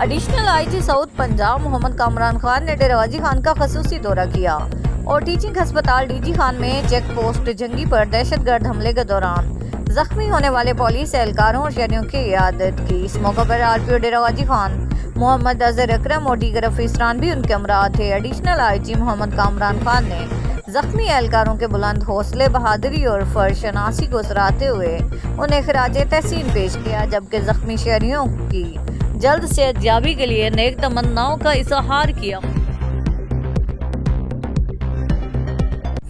Additional IG South Punjab Mohammad Kamran Khan ने डेरा गाजी खान का खसूसी दौरा किया और टीचिंग अस्पताल डीजी खान में चेक पोस्ट जंगी पर दहशतगर्द हमले के दौरान जख्मी होने वाले पुलिस एहलकारों और शहरियों की इयादत की। इस मौके पर आरपीओ डेरा गाजी खान मोहम्मद अजहर अकरम और दीगर अफसरान भी उनके हमरा थे। एडिशनल आईजी मोहम्मद कामरान खान ने जख्मी एहलकारों के बुलंद हौसले, बहादुरी और फर्शनासी को सराहते हुए उन्हें खराजे तहसीन पेश किया, जबकि जख्मी शहरियों की जल्द सेहतयाबी के लिए नेक तमन्नाओं का इजहार किया।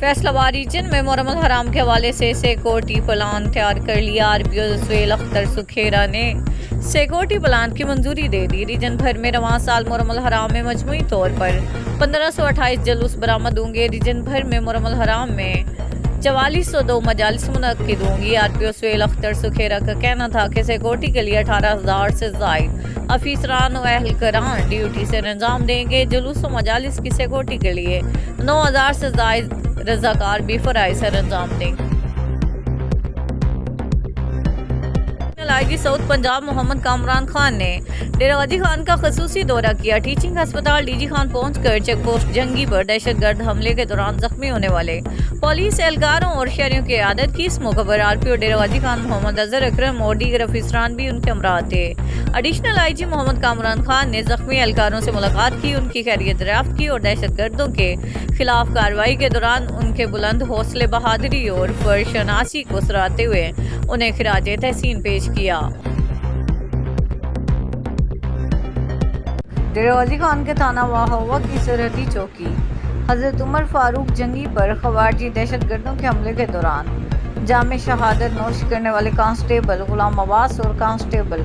फैसलाबाद रीजन में मुहर्रम अल हराम के हवाले से सिक्योरिटी प्लान तैयार कर लिया। आरपीओ सुहेल अख्तर सुखेरा ने सिक्योरिटी प्लान की मंजूरी दे दी। रीजन भर में रवां साल मुहर्रम अल हराम में मजमूई तौर पर 1528 जुलूस बरामद होंगे। रीजन भर में मुहर्रम अल हराम में 4402 मजालिस मुनक्किद होंगी। आरपीओ सुहेल अख्तर सुखेरा का कहना था कि सिक्योरिटी के लिए 18,000 से जायद अफसरान और एहलकारान ड्यूटी से अंजाम देंगे। जुलूस और मजालिस की सिक्योरिटी के लिए 9,000 से जायद रजाकार भी फराइज सर अंजाम देंगे। आईजी साउथ पंजाब मोहम्मद कामरान खान ने डेरा गाजी खान का खसूसी दौरा किया। टीचिंग अस्पताल डीजी खान पहुंचकर चेक पोस्ट जंगी पर दहशतगर्द हमले के दौरान जख्मी होने वाले पुलिस एहलकारों और शहरियों की इयादत की। इस मौके पर आरपीओ डेरा गाजी खान मोहम्मद अजहर अकरम और दीगर अफसरान भी उनके हमरा थे। एडिशनल आईजी मोहम्मद कामरान खान ने जख्मी एहलकारों से मुलाकात की, उनकी खैरियत दरियाफ्त की और दहशतगर्दों के खिलाफ कार्रवाई के दौरान उनके बुलंद हौसले, बहादुरी और फर्शनासी को सराहते हुए उन्हें खिराजे तहसीन पेश किया। डेरा गाजी खान के थाना वाहवा की सरहदी चौकी हजरत उमर फारूक जंगी पर खवारजी दहशतगर्दों के हमले के दौरान जामे शहादत नोश करने वाले कांस्टेबल गुलाम अब्बास और कांस्टेबल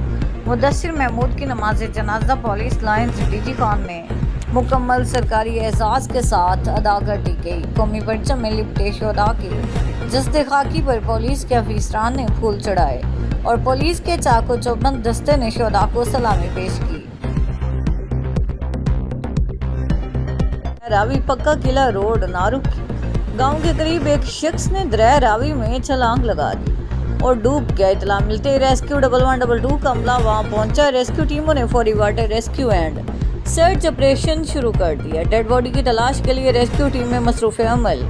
मुदस्सिर महमूद की नमाज जनाजा पुलिस लाइन्स डीजी खान में मुकम्मल सरकारी एहसास के साथ अदा कर दी गई। कौमी परचम में लिपटे शोधा के जस्ते खाकी पर पुलिस के अफसरान ने फूल चढ़ाए और पुलिस के चाको चौबंद दस्ते ने शोधा को सलामी पेश की। रावी पक्का किला रोड नारुक गांव के करीब एक शख्स ने दरिया रावी में छलांग लगा दी और डूब गया। इतला मिलते ही रेस्क्यू 1112 का अमला वहां पहुंचा। रेस्क्यू टीमों ने फौरी water rescue and search operation शुरू कर दिया। डेड बॉडी की तलाश के लिए रेस्क्यू टीम में मसरूफ अमल।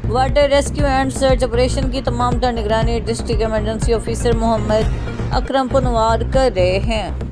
Water rescue and search operation की तमाम निगरानी district emergency officer Mohammad Akram Punwar कर रहे हैं।